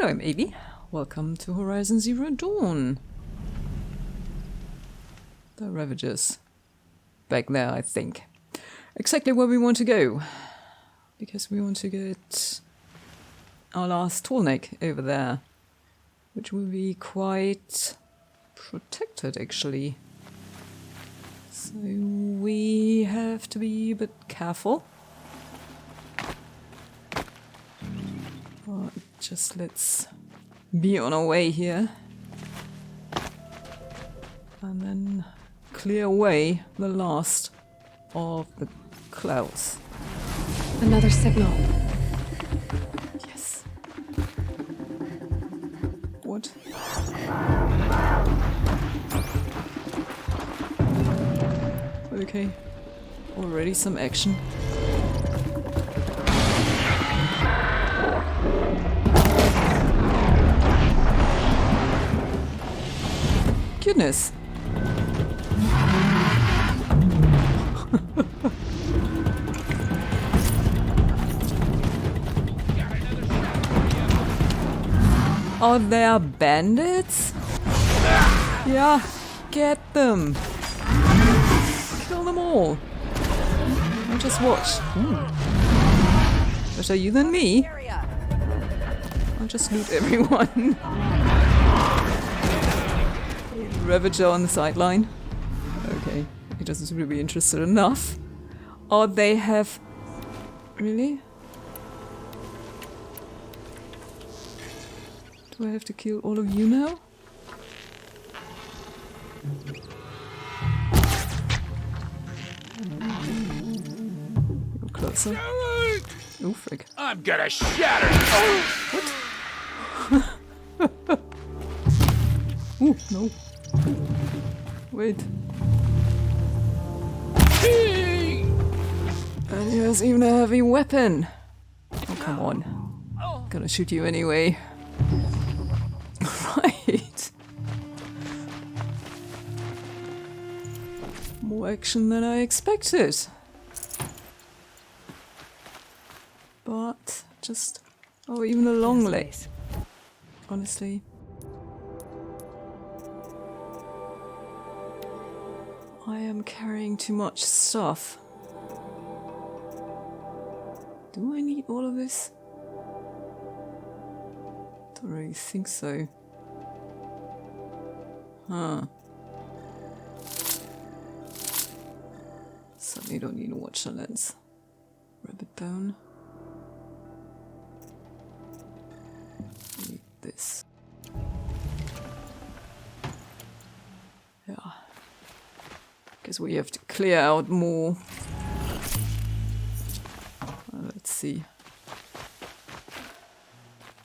Hello, I'm Ailey. Welcome to Horizon Zero Dawn. The Ravagers. Back there, I think. Exactly where we want to go. Because we want to get our last Tallneck over there. Which will be quite protected, actually. So we have to be a bit careful. But just let's be on our way here. And then clear away the last of the clouds. Another signal. Yes. What? Okay. Already some action. Goodness. Oh, they are bandits? Yeah, get them. Kill them all. I'll just watch. Better you than me. I'll just loot everyone. Ravager on the sideline. Okay, he doesn't seem to be interested enough. Oh, they have... Really? Do I have to kill all of you now? Go closer. Oh, frick. I'm gonna shatter! What? Ooh, no. Wait. And he has even a heavy weapon. Oh, come on. Gonna shoot you anyway. Right. More action than I expected. But just... Oh, even a long leg. Honestly. I am carrying too much stuff. Do I need all of this? Don't really think so. Huh. Certainly don't need a watcher lens. Rabbit bone. Need this. Yeah. Guess we have to clear out more. Let's see.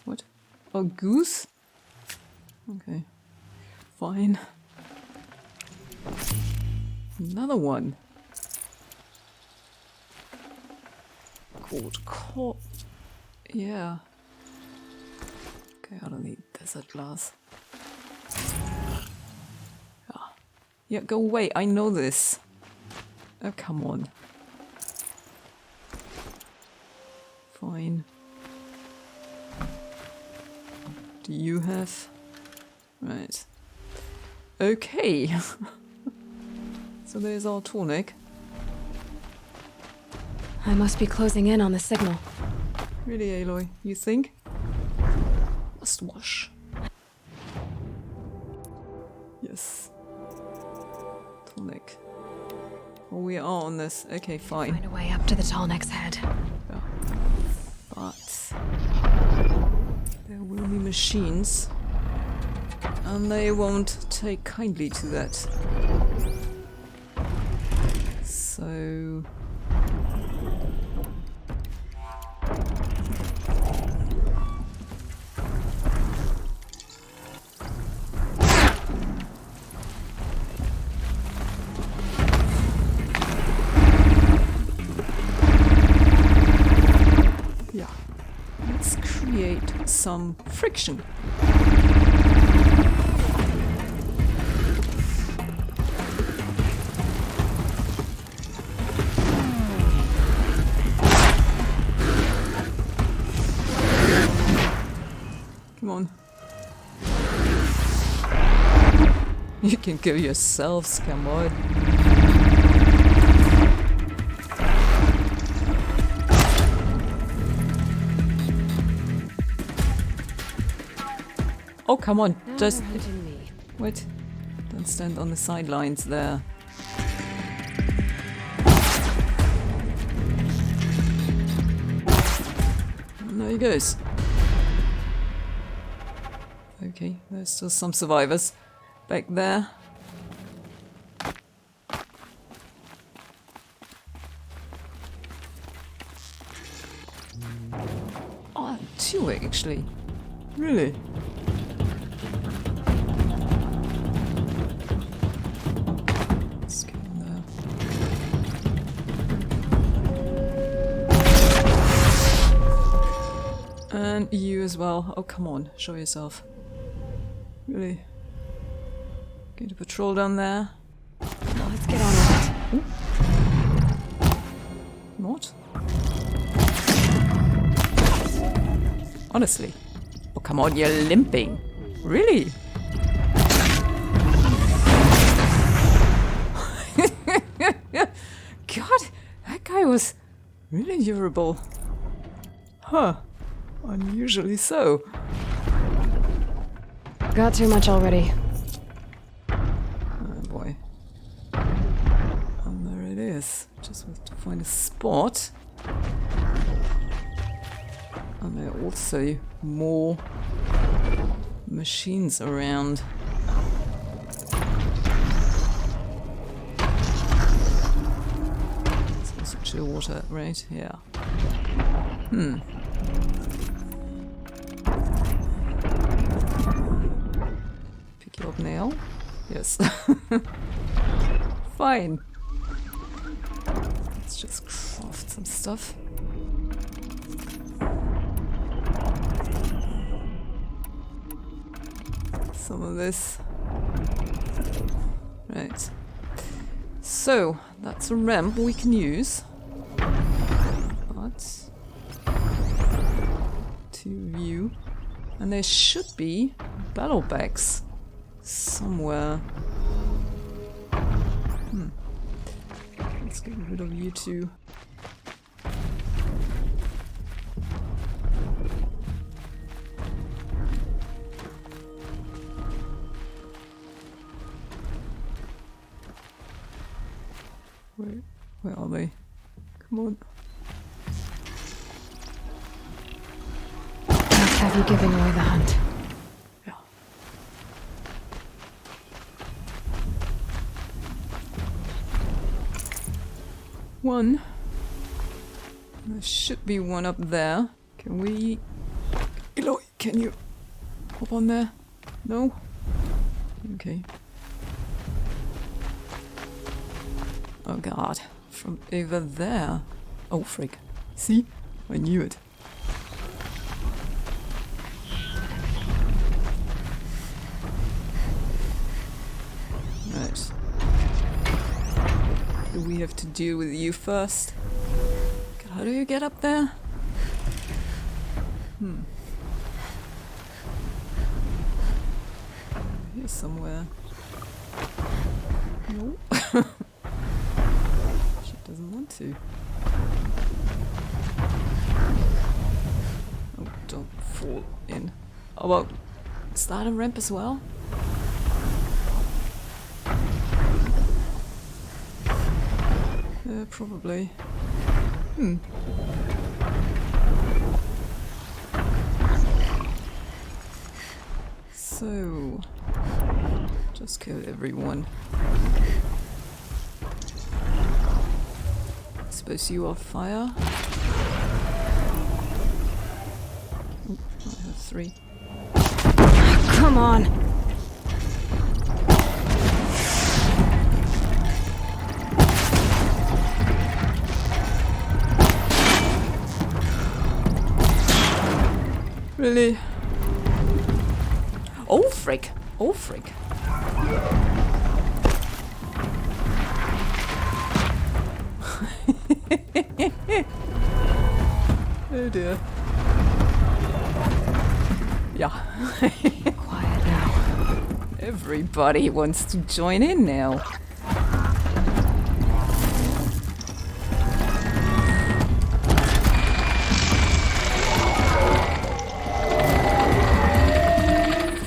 What? Oh, goose? Okay. Fine. Another one. Called Yeah. Okay, I don't need desert glass. Yeah, go away. I know this. Oh, come on. Fine. Do you have... Right. Okay. So there's our Tallneck. I must be closing in on the signal. Really, Aloy? You think? Rustwash. Yes. Tallneck. Oh, we are on this. Okay, fine. Find a way up to the Tallneck's head. Yeah. But there will be machines, and they won't take kindly to that. So... yeah. Let's create some friction. Come on. You can kill yourselves, come on. Oh, come on. Now Just... they're hunting me. Wait. Don't stand on the sidelines there. And there he goes. Okay, there's still some survivors back there. Oh, two actually. Really? Let's go in there. And you as well. Oh, come on, show yourself. Really? Going to patrol down there? Well, let's get on with it. Not? Honestly. Oh, come on, you're limping. Really? God, that guy was really durable. Huh. Unusually so. Got too much already. Oh boy. And there it is. Just have to find a spot. And there are also more machines around. There's also chill water, right? Yeah. Pick you up now? Yes. Fine. Let's just craft some stuff. Some of this. Right. So, that's a ramp we can use. But to view. And there should be battle bags somewhere. Let's get rid of you two. Where are they? Come on. Let's have you giving away the hunt. Yeah. One. There should be one up there. Can we... Aloy, can you hop on there? No? Okay. Oh god. From over there. Oh frig. See? I knew it. Right. Do we have to deal with you first? God, how do you get up there? Here somewhere. No. She doesn't want to. Oh, don't fall in. Oh well, is that a ramp as well? Yeah, probably. So, just kill everyone. I suppose you are fire. Oh, I have 3. Come on! Really? Oh frick! Oh frick! Oh dear. Yeah. Quiet now. Everybody wants to join in now.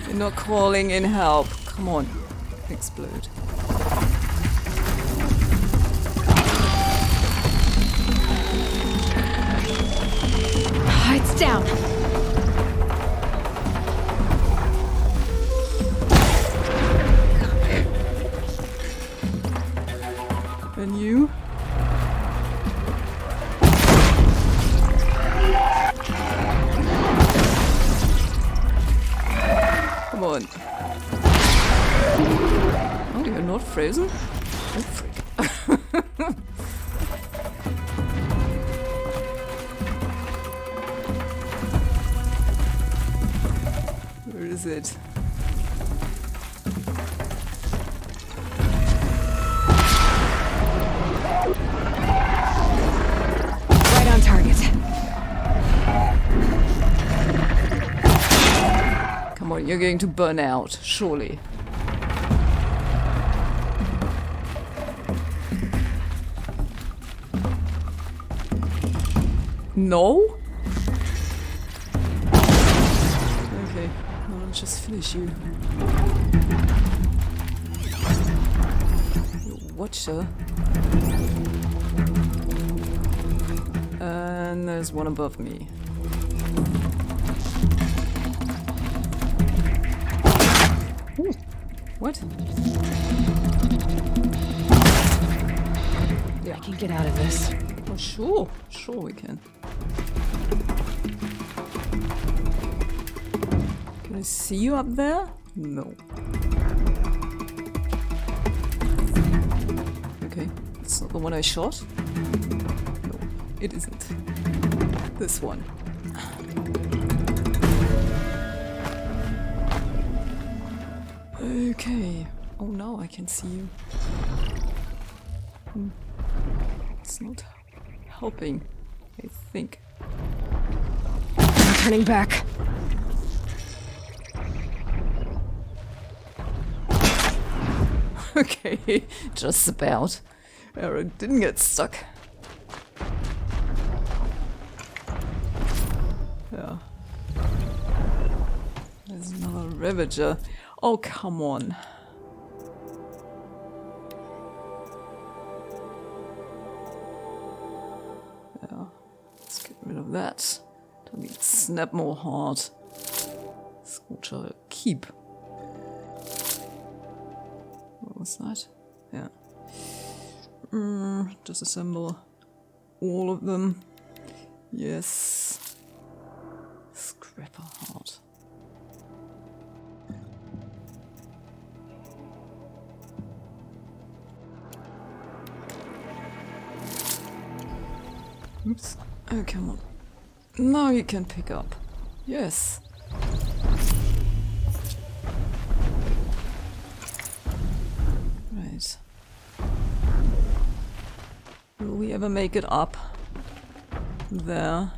You're not calling in help. Come on. Explode. It's down. And you? Come on. Oh, you're not frozen? Oh, frick. Where is it? Right on target. Come on, you're going to burn out, surely. No? Okay, I'll just finish you. Watcher. And there's one above me. Ooh, what? I can get out of this. Oh, sure we can. Can I see you up there? No. Okay, it's not the one I shot. No, it isn't. This one. Okay. Oh, now I can see you. It's not helping, I think. I'm turning back. Okay, just about. Errand didn't get stuck. Yeah. There's another Ravager. Oh, come on. Yeah, let's get rid of that. Don't need snap more hard. Scorcher keep. What was that? Yeah. Disassemble all of them. Yes. Scrapper heart. Oops. Oh, come on. Now you can pick up. Yes. Right. Will we ever make it up there?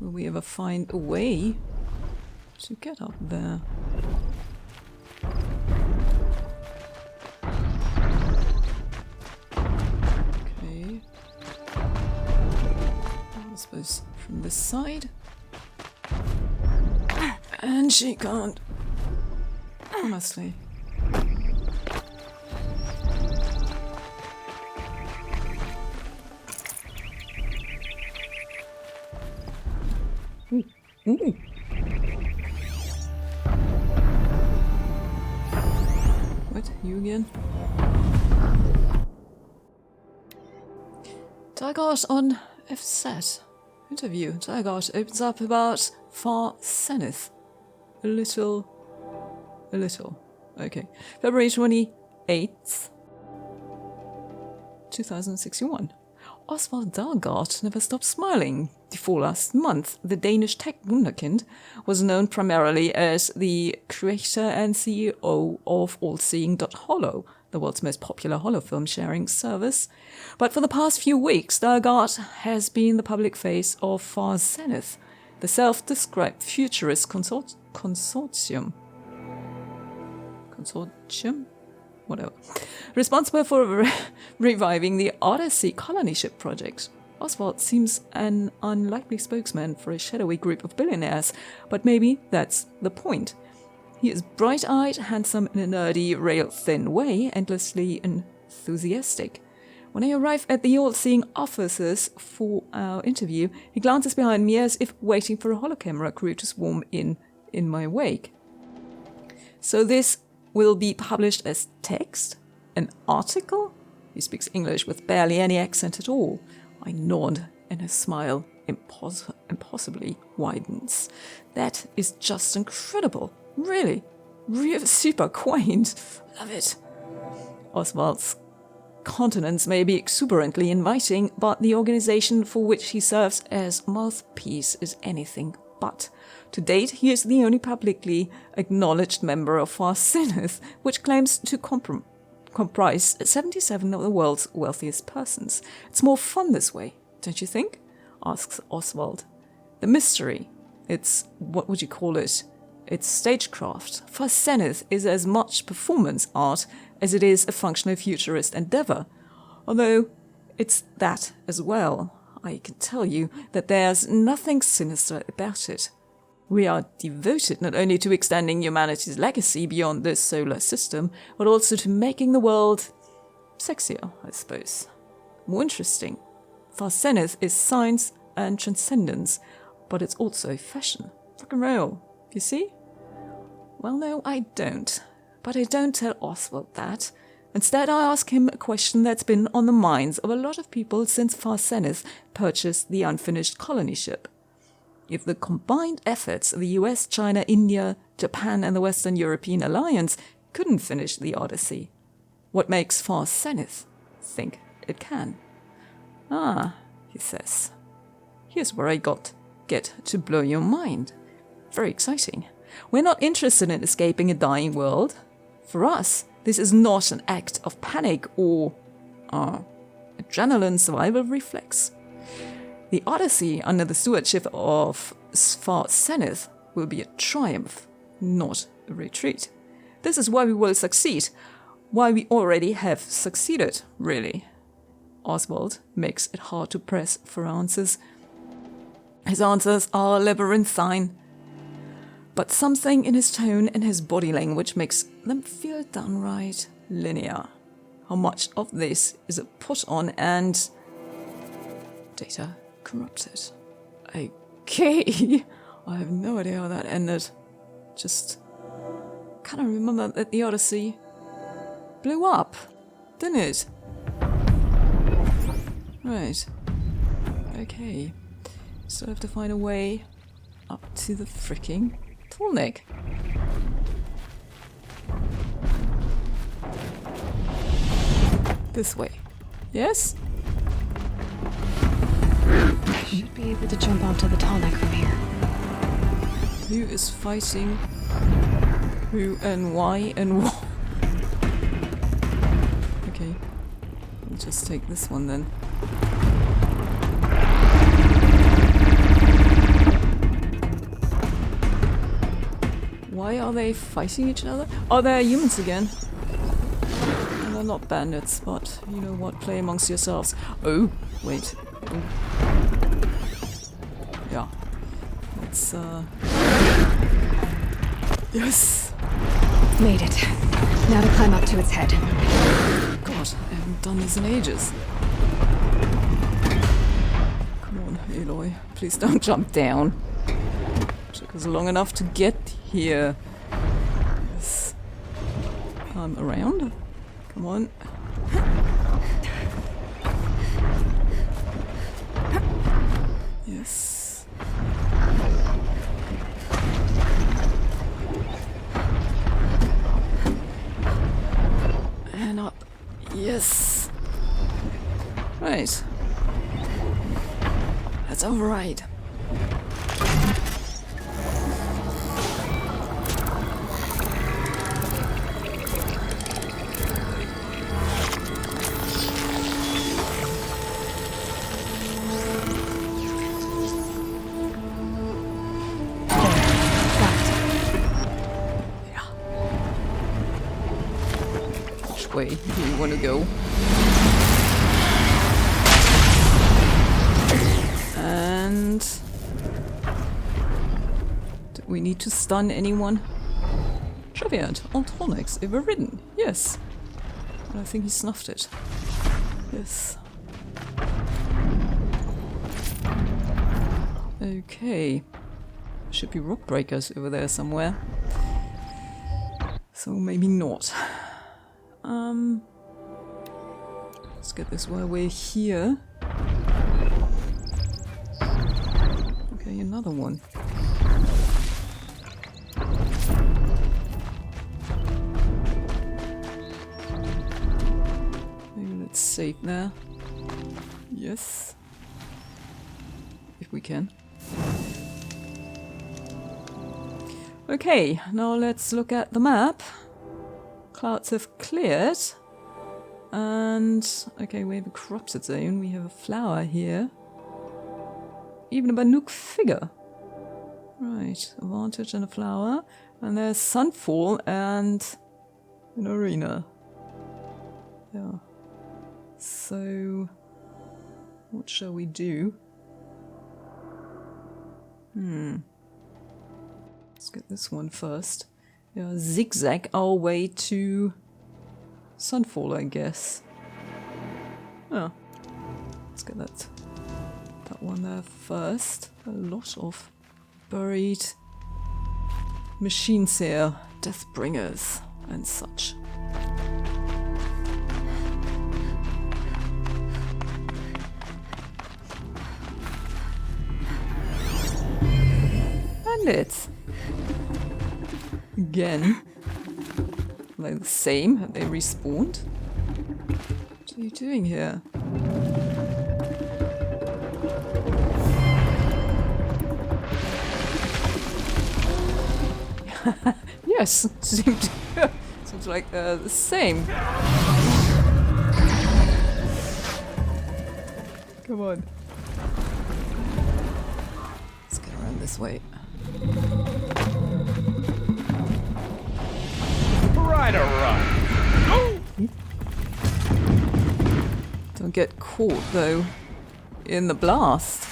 Will we ever find a way to get up there? Okay. I suppose from this side. And she can't. Honestly. Ooh. What? You again? Targot on FZ. Interview. Targot opens up about Far Zenith. A little. Okay. February 28th, 2061. Oswald Dalgard never stopped smiling. Before last month, the Danish tech wunderkind was known primarily as the creator and CEO of Allseeing.Hollow, the world's most popular holofilm sharing service. But for the past few weeks, Dalgard has been the public face of Far Zenith, the self-described futurist consortium. Consortium? Whatever. Responsible for reviving the Odyssey colony ship project. Oswald seems an unlikely spokesman for a shadowy group of billionaires, but maybe that's the point. He is bright-eyed, handsome in a nerdy, rail-thin way, endlessly enthusiastic. When I arrive at the all-seeing offices for our interview, he glances behind me as if waiting for a holocamera crew to swarm in my wake. So this will be published as text? An article? He speaks English with barely any accent at all. I nod, and his smile impossibly widens. That is just incredible. Really super quaint. Love it. Oswald's countenance may be exuberantly inviting, but the organization for which he serves as mouthpiece is anything but. To date, he is the only publicly acknowledged member of Far Zenith, which claims to comprise 77 of the world's wealthiest persons. It's more fun this way, don't you think? Asks Oswald. The mystery. It's, what would you call it? It's stagecraft. Far Zenith is as much performance art as it is a functional futurist endeavor. Although it's that as well. I can tell you that there's nothing sinister about it. We are devoted not only to extending humanity's legacy beyond this solar system, but also to making the world sexier, I suppose. More interesting. Far Zenith is science and transcendence, but it's also fashion. Rock and roll. You see? Well, no, I don't. But I don't tell Oswald that. Instead, I ask him a question that's been on the minds of a lot of people since Far Zenith purchased the unfinished colony ship. If the combined efforts of the US, China, India, Japan, and the Western European Alliance couldn't finish the Odyssey, what makes Far Zenith think it can? Ah, he says. Here's where I get to blow your mind. Very exciting. We're not interested in escaping a dying world. For us, this is not an act of panic or adrenaline survival reflex. The Odyssey under the stewardship of Far Zenith will be a triumph, not a retreat. This is why we will succeed, why we already have succeeded, really. Oswald makes it hard to press for answers. His answers are labyrinthine, but something in his tone and his body language makes them feel downright linear. How much of this is a put-on and data corrupted? Okay, I have no idea how that ended. Just kind of remember that the Odyssey blew up, didn't it? Right. Okay. Still have to find a way up to the freaking Tallneck. This way. Yes? I should be able to jump onto the Tallneck from here. Who is fighting who and why and what? Okay. I'll just take this one then. Why are they fighting each other? Oh, they're humans again. And they're not bandits, but you know what? Play amongst yourselves. Oh, wait. Oh. Yeah. Let's, Yes! Made it. Now to climb up to its head. God, I haven't done this in ages. Come on, Aloy. Please don't jump down. Took us long enough to get here. Yes. I'm around. Come on. Yes. And up. Yes. Right. That's all right. Which way do you want to go? And... do we need to stun anyone? Treviant, all Tallnecks ever ridden. Yes. And I think he snuffed it. Yes. Okay. Should be rock breakers over there somewhere. So maybe not. Let's get this while we're here. Okay, another one. Maybe let's save there. Yes. If we can. Okay, now let's look at the map. Clouds have cleared. And, okay, we have a corrupted zone. We have a flower here. Even a Banuk figure. Right, a vantage and a flower. And there's Sunfall and an arena. Yeah. So, what shall we do? Let's get this one first. Yeah, zigzag our way to Sunfall, I guess. Oh. Let's get that one there first. A lot of buried machines here. Deathbringers and such. Bandits! Again. They're the same. Have they respawned? What are you doing here? Yes, seems like they're the same. Come on. Let's get around this way. Right or run. Don't get caught though in the blast.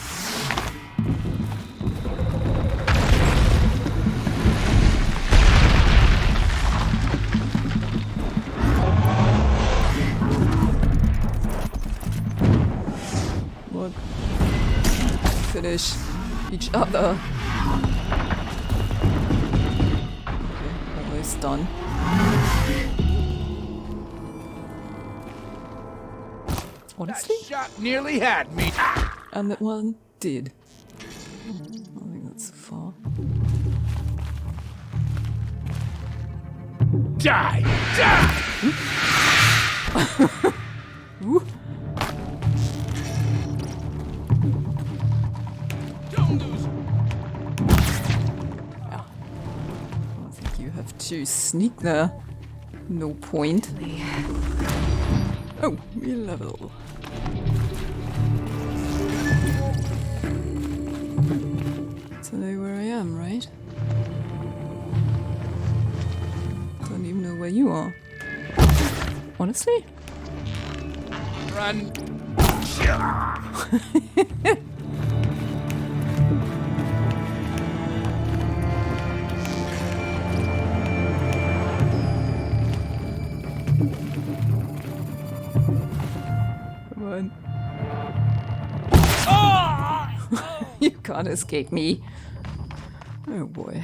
What? Finish each other. Okay, almost done. Honestly? That shot nearly had me. And that one did. I think that's far. Die! Die! Ooh. Don't lose. Yeah. I think you have to sneak there. No point. Oh, we level. So know where I am, right? Don't even know where you are. Honestly? Run. Come on. You can't escape me. Oh boy.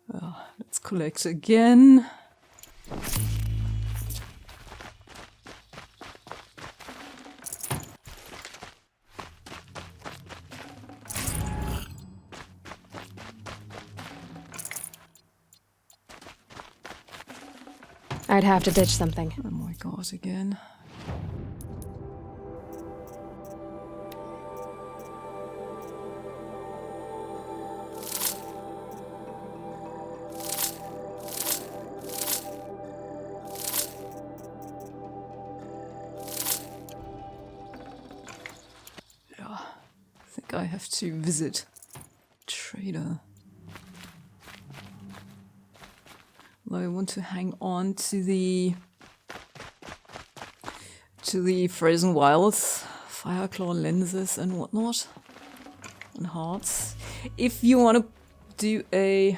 Well, let's collect again. I'd have to ditch something. Oh my god, again. Yeah, I think I have to visit Trader. I want to hang on to the frozen wilds, Fireclaw lenses and whatnot, and hearts. If you want to do a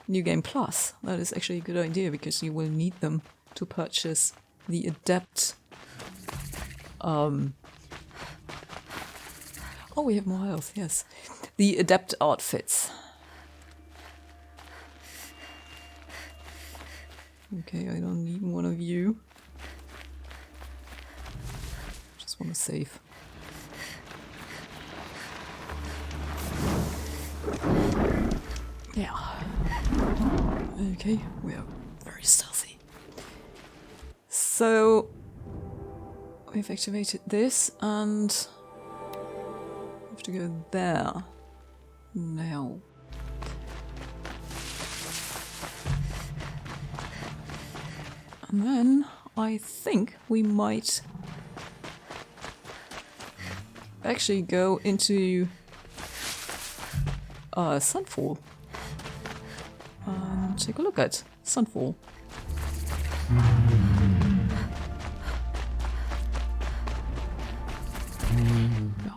New Game Plus, that is actually a good idea because you will need them to purchase the Adept. Oh, we have more health, yes. The Adept outfits. Okay, I don't need one of you. Just want to save. Yeah. Okay, we are very stealthy. So we've activated this and we have to go there now. And then I think we might actually go into Sunfall and take a look at Sunfall. Yeah.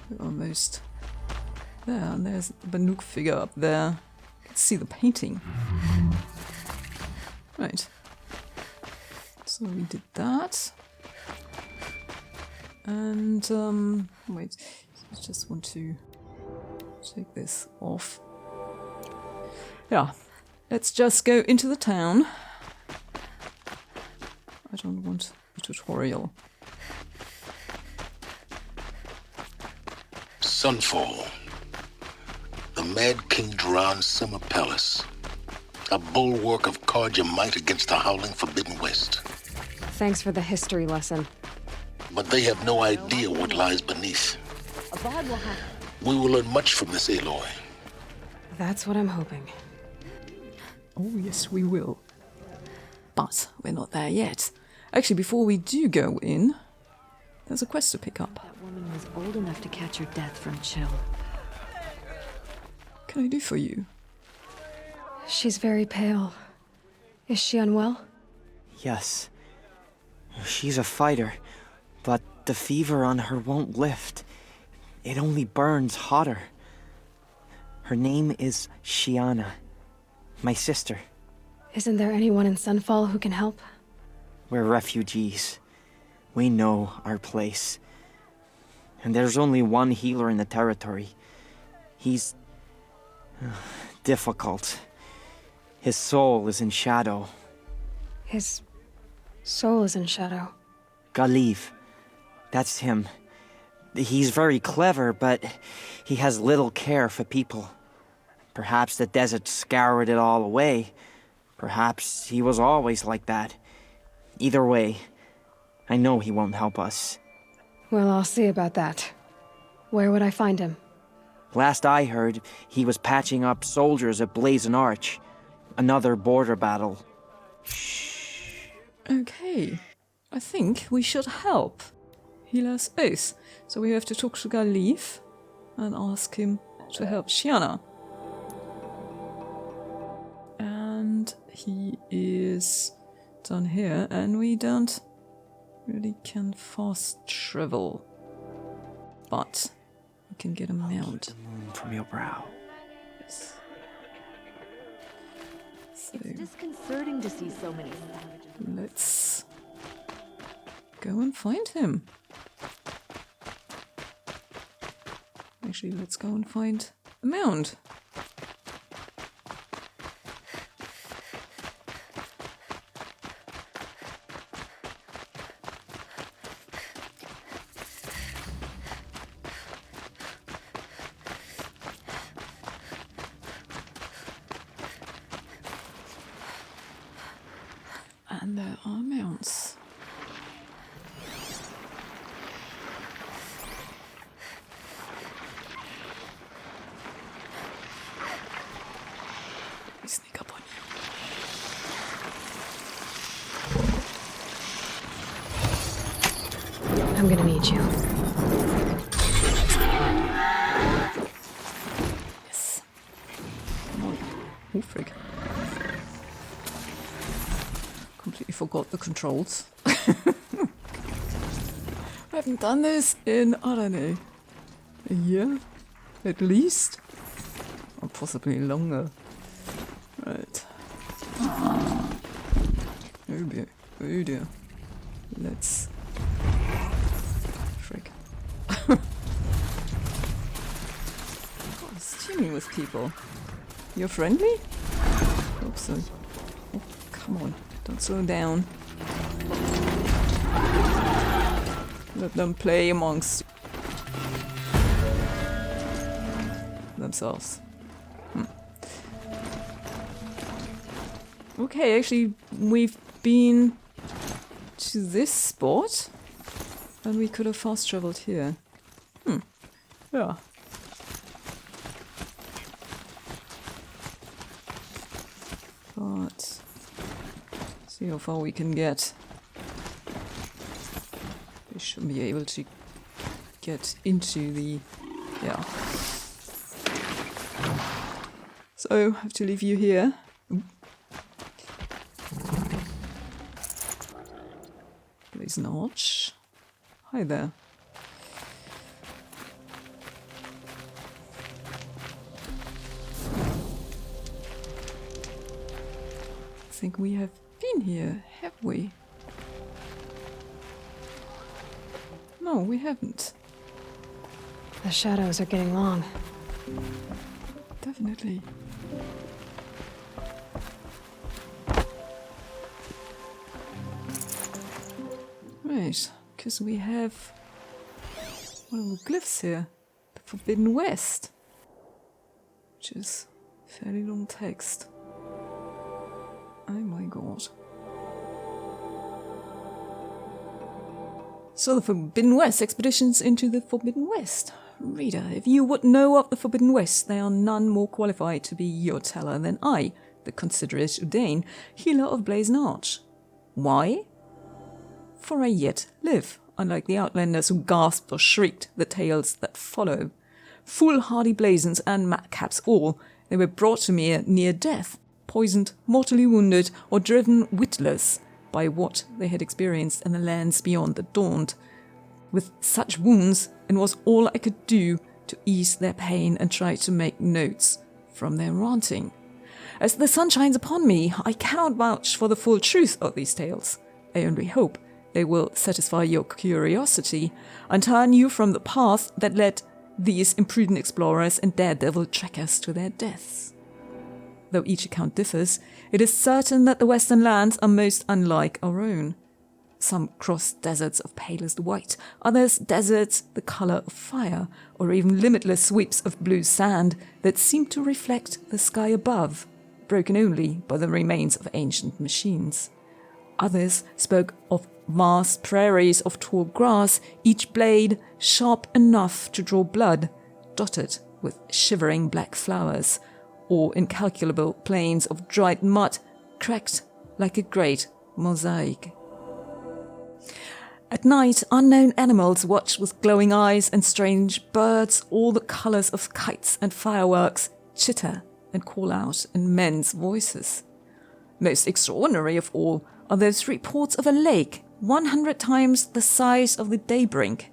We're almost there, and there's the Banuk figure up there. See the painting. Right. So we did that. And, wait. I just want to take this off. Yeah. Let's just go into the town. I don't want a tutorial. Sunfall. The Mad King Duran's summer palace. A bulwark of Karja might against the howling Forbidden West. Thanks for the history lesson. But they have no idea what lies beneath. We will learn much from this Aloy. That's what I'm hoping. Oh, yes, we will. But we're not there yet. Actually, before we do go in, there's a quest to pick up. That woman was old enough to catch her death from chill. What can I do for you? She's very pale. Is she unwell? Yes. She's a fighter, but the fever on her won't lift. It only burns hotter. Her name is Shiana, my sister. Isn't there anyone in Sunfall who can help? We're refugees. We know our place. And there's only one healer in the territory. He's difficult. His soul is in shadow. His soul is in shadow. Glyphs. That's him. He's very clever, but he has little care for people. Perhaps the desert scoured it all away. Perhaps he was always like that. Either way, I know he won't help us. Well, I'll see about that. Where would I find him? Last I heard, he was patching up soldiers at Blazon Arch. Another border battle. Okay. I think we should help. Healer's Oath. So we have to talk to Glyphs and ask him to help Shiana. And he is down here, and we don't really can fast travel. But we can get a mount. The moon from your brow. Yes. So It's disconcerting to see so many savages. let's go and find him. Actually, let's go and find a mound. And there are mounts. Let me sneak up on you. I'm gonna need you. Completely forgot the controls. I haven't done this in, I don't know, a year at least, or possibly longer. Right. Oh dear, oh dear. Let's... Frick. God, it's teeming with people. You're friendly? Hope so. Oh, come on, don't slow down. Let them play amongst themselves. Okay, actually, we've been to this spot, and we could have fast traveled here. Yeah. But see how far we can get. We should be able to get into the... yeah. So, I have to leave you here. Please notch. Hi there. I think we have been here, have we? No, we haven't. The shadows are getting long. Definitely. Right, because we have one of the glyphs here, the Forbidden West, which is fairly long text. Oh my god. So the Forbidden West, expeditions into the Forbidden West. Reader, if you would know of the Forbidden West, there are none more qualified to be your teller than I, the considerate Udain, healer of Blazon Arch. Why? For I yet live, unlike the outlanders who gasped or shrieked the tales that follow. Foolhardy blazons and madcaps all, they were brought to me near death, poisoned, mortally wounded, or driven witless by what they had experienced in the lands beyond the Daunt. With such wounds, it was all I could do to ease their pain and try to make notes from their ranting. As the sun shines upon me, I cannot vouch for the full truth of these tales. I only hope they will satisfy your curiosity and turn you from the path that led these imprudent explorers and daredevil trekkers to their deaths. Though each account differs, it is certain that the western lands are most unlike our own. Some cross deserts of palest white, others deserts the colour of fire, or even limitless sweeps of blue sand that seem to reflect the sky above, broken only by the remains of ancient machines. Others spoke of vast prairies of tall grass, each blade sharp enough to draw blood, dotted with shivering black flowers, or incalculable plains of dried mud, cracked like a great mosaic. At night, unknown animals watch with glowing eyes, and strange birds, all the colours of kites and fireworks, chitter and call out in men's voices. Most extraordinary of all are those reports of a lake 100 times the size of the Daybrink,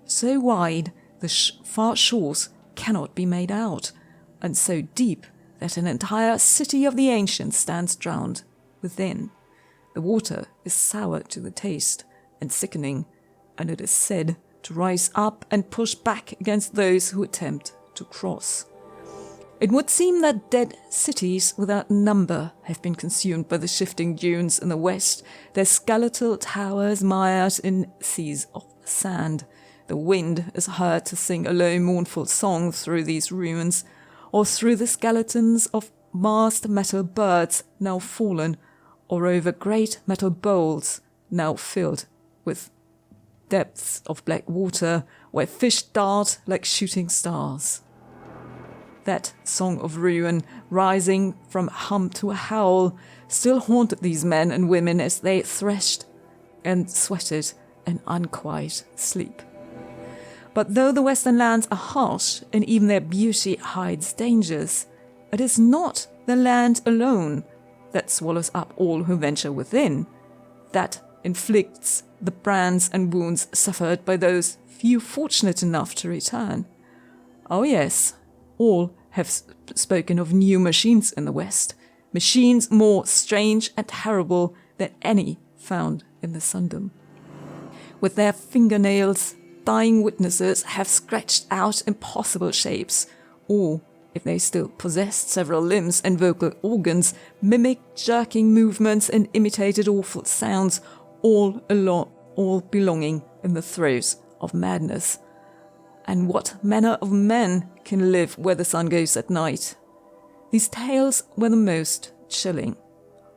so wide the far shores cannot be made out, and so deep that an entire city of the ancients stands drowned within. The water is sour to the taste and sickening, and it is said to rise up and push back against those who attempt to cross. It would seem that dead cities without number have been consumed by the shifting dunes in the west, their skeletal towers mired in seas of sand. The wind is heard to sing a low mournful song through these ruins, or through the skeletons of vast metal birds now fallen, or over great metal bowls now filled with depths of black water where fish dart like shooting stars. That song of ruin, rising from hum to a howl, still haunted these men and women as they threshed and sweated in unquiet sleep. But though the western lands are harsh and even their beauty hides dangers, it is not the land alone that swallows up all who venture within. that inflicts the brands and wounds suffered by those few fortunate enough to return. Oh yes, all have spoken of new machines in the West, machines more strange and terrible than any found in the Sundom. With their fingernails, dying witnesses have scratched out impossible shapes, or, if they still possessed several limbs and vocal organs, mimicked jerking movements and imitated awful sounds, all belonging in the throes of madness. And what manner of men can live where the sun goes at night? These tales were the most chilling.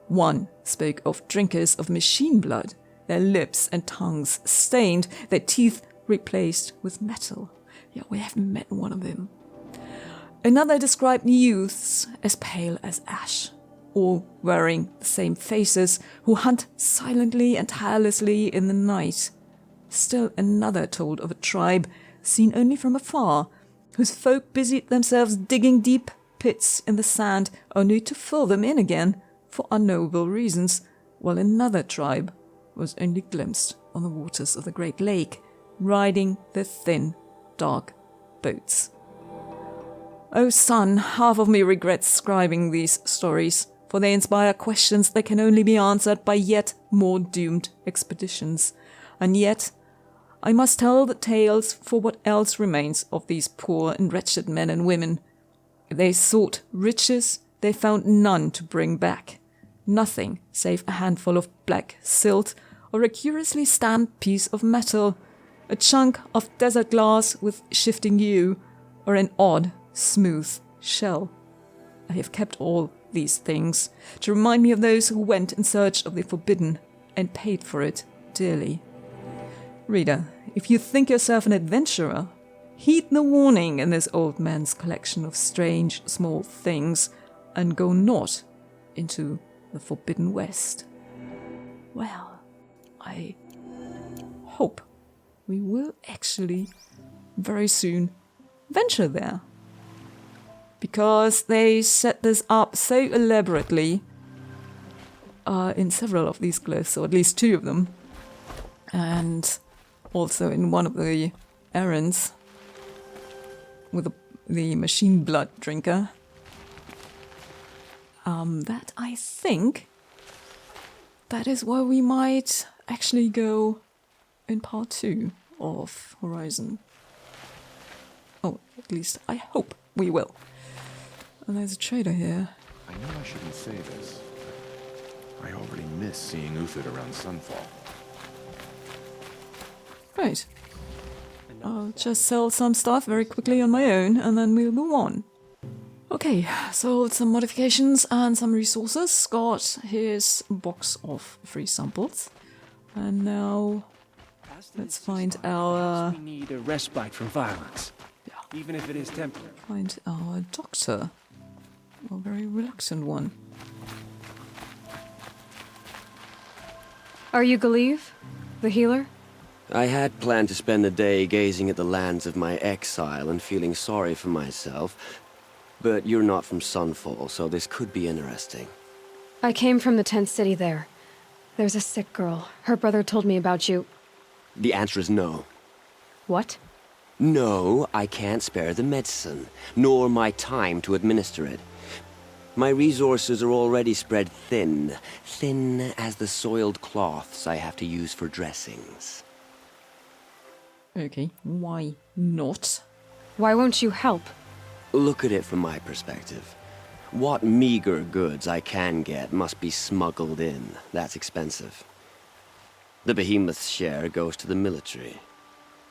One spoke of drinkers of machine blood, their lips and tongues stained, their teeth replaced with metal. Yeah, we haven't met one of them. Another described youths as pale as ash, all wearing the same faces, who hunt silently and tirelessly in the night. Still another told of a tribe, seen only from afar, whose folk busied themselves digging deep pits in the sand only to fill them in again for unknowable reasons, while another tribe was only glimpsed on the waters of the Great Lake, riding their thin, dark boats. Oh son, half of me regrets scribing these stories, for they inspire questions that can only be answered by yet more doomed expeditions. And yet, I must tell the tales for what else remains of these poor and wretched men and women. If they sought riches, they found none to bring back. Nothing save a handful of black silt or a curiously stamped piece of metal, a chunk of desert glass with shifting hue, or an odd, smooth shell. I have kept all these things to remind me of those who went in search of the forbidden and paid for it dearly. Reader, if you think yourself an adventurer, heed the warning in this old man's collection of strange small things and go not into the Forbidden West. Well, I hope we will actually very soon venture there. Because they set this up so elaborately in several of these glyphs, or at least two of them, and also in one of the errands with the machine blood drinker, that I think that is where we might actually go in part 2 of Horizon. Oh, at least I hope we will. And there's a trader here. I know I shouldn't say this. I already miss seeing Uthid around Sunfall. Right. I'll just sell some stuff very quickly on my own, and then we'll move on. Okay, sold some modifications and some resources. Got his box of free samples. And now let's find our... We need a respite from violence. Yeah. Even if it is temporary. Find our doctor. A very reluctant one. Are you Glyph? The healer? I had planned to spend the day gazing at the lands of my exile and feeling sorry for myself, but you're not from Sunfall, so this could be interesting. I came from the tent city there. There's a sick girl. Her brother told me about you. The answer is no. What? No, I can't spare the medicine, nor my time to administer it. My resources are already spread thin as the soiled cloths I have to use for dressings. Okay, why not? Why won't you help? Look at it from my perspective. What meager goods I can get must be smuggled in. That's expensive. The behemoth's share goes to the military.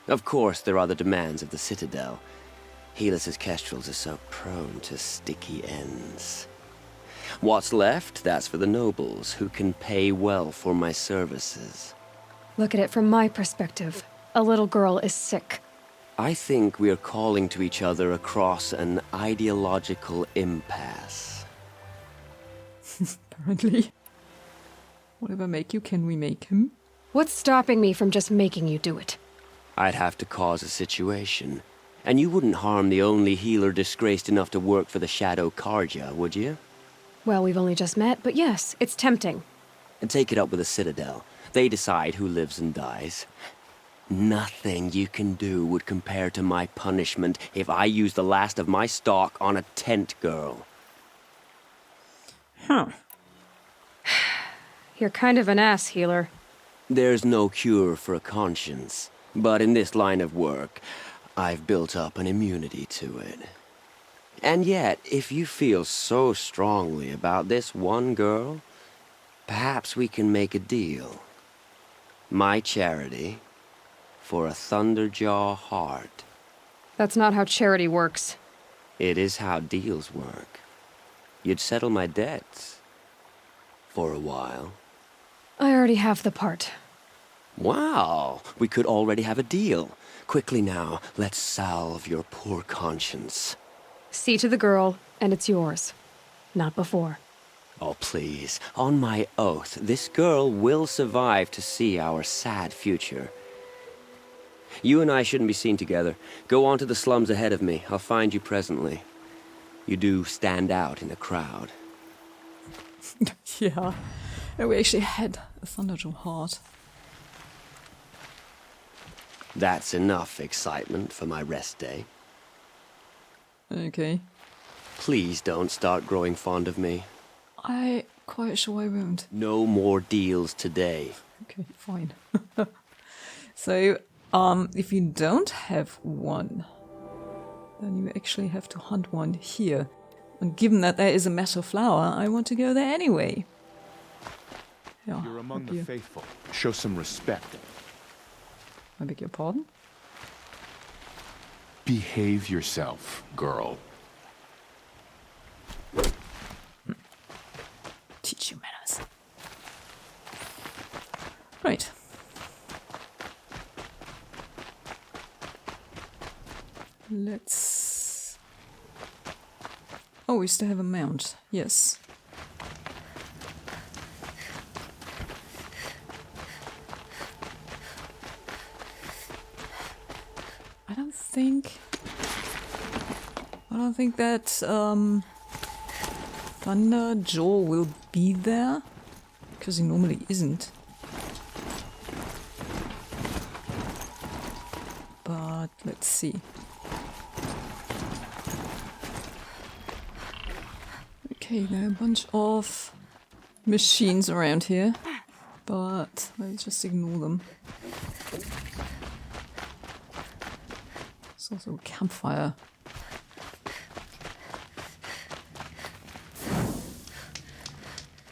Of course, there are the demands of the Citadel. Helis's kestrels are so prone to sticky ends. What's left, that's for the nobles, who can pay well for my services. Look at it from my perspective. A little girl is sick. I think we're calling to each other across an ideological impasse. Apparently. Whatever make you, can we make him? What's stopping me from just making you do it? I'd have to cause a situation. And you wouldn't harm the only healer disgraced enough to work for the Shadow Carja, would you? Well, we've only just met, but yes, it's tempting. and take it up with the Citadel. They decide who lives and dies. Nothing you can do would compare to my punishment if I use the last of my stock on a tent girl. Huh. You're kind of an ass, healer. There's no cure for a conscience, but in this line of work, I've built up an immunity to it. And yet, if you feel so strongly about this one girl, perhaps we can make a deal. My charity for a Thunderjaw heart. That's not how charity works. It is how deals work. You'd settle my debts. For a while. I already have the part. Wow, we could already have a deal. Quickly now, let's salve your poor conscience. See to the girl, and it's yours. Not before. Oh, please, on my oath, this girl will survive to see our sad future. You and I shouldn't be seen together. Go on to the slums ahead of me. I'll find you presently. You do stand out in the crowd. Yeah. And we actually had a Thunderjaw heart. That's enough excitement for my rest day. Okay. Please don't start growing fond of me. I quite sure I won't. No more deals today. Okay, fine. So, if you don't have one, then you actually have to hunt one here. And given that there is a metal flower, I want to go there anyway. Yeah, You're among the faithful. Show some respect. I beg your pardon? Behave yourself, girl. Teach you manners. Right. Let's... Oh, we still have a mount. Yes. I don't think that Thunderjaw will be there, because he normally isn't. But let's see. Okay, there are a bunch of machines around here, but let's just ignore them. There's also a campfire.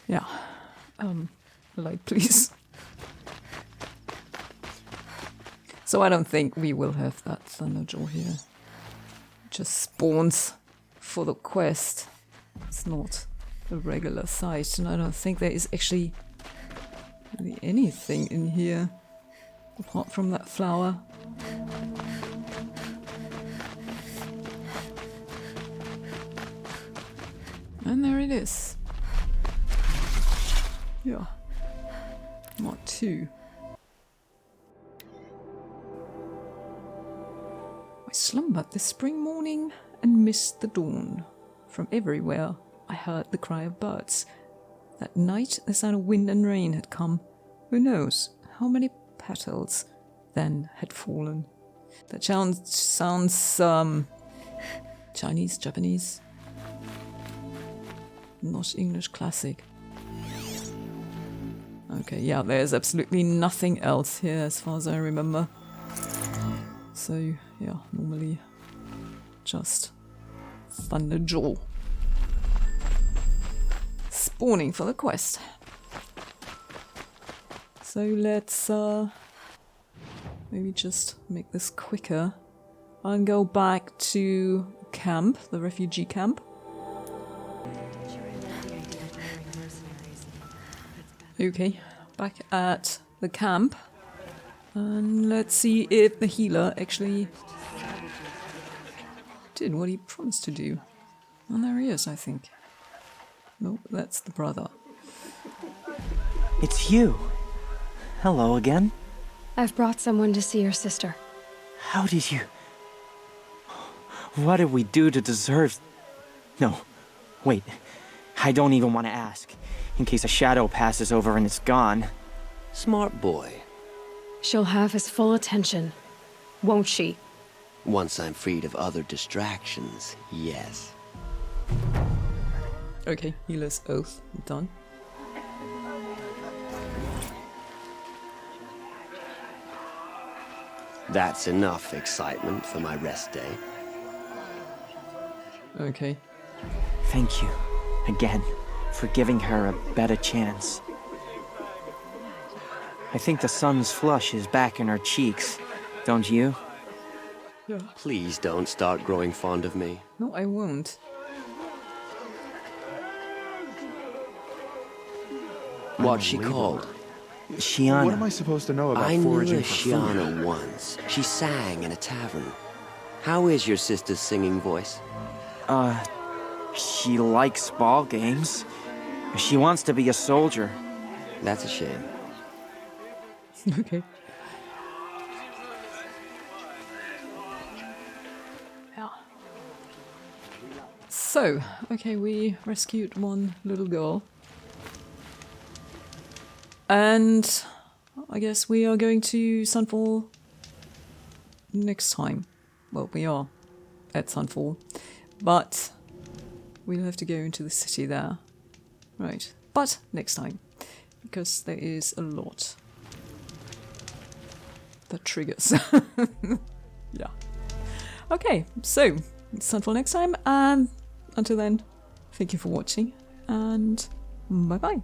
Yeah. Light, please. So I don't think we will have that Thunderjaw here. It just spawns for the quest. It's not a regular size, and I don't think there is actually really anything in here apart from that flower. And there it is. Yeah. Mark 2. I slumbered this spring morning and missed the dawn. From everywhere I heard the cry of birds. That night the sound of wind and rain had come. Who knows how many petals then had fallen. That sounds Chinese, Japanese. Not English classic. Okay, yeah, there's absolutely nothing else here as far as I remember. So, yeah, normally just Thunderjaw. Spawning for the quest. So let's maybe just make this quicker and go back to camp, the refugee camp. Okay, back at the camp. And let's see if the healer actually did what he promised to do. And there he is, I think. Nope, that's the brother. It's you. Hello again. I've brought someone to see your sister. How did you... What did we do to deserve... No, wait. I don't even want to ask. in case a shadow passes over and it's gone. Smart boy. She'll have his full attention, won't she? Once I'm freed of other distractions, yes. Okay, healer's oath done. That's enough excitement for my rest day. Okay. Thank you, again, for giving her a better chance. I think the sun's flush is back in her cheeks, don't you? Yeah. Please don't start growing fond of me. No, I won't. What's she called? Shiana. What am I supposed to know about I knew foraging a for food? Shiana once. She sang in a tavern. How is your sister's singing voice? She likes ball games. She wants to be a soldier. That's a shame. Okay. Yeah. So, okay, we rescued one little girl. And I guess we are going to Sunfall next time. Well, we are at Sunfall, but we'll have to go into the city there. Right, but next time, because there is a lot that triggers. Yeah. Okay, so Sunfall next time, and until then, thank you for watching, and bye-bye.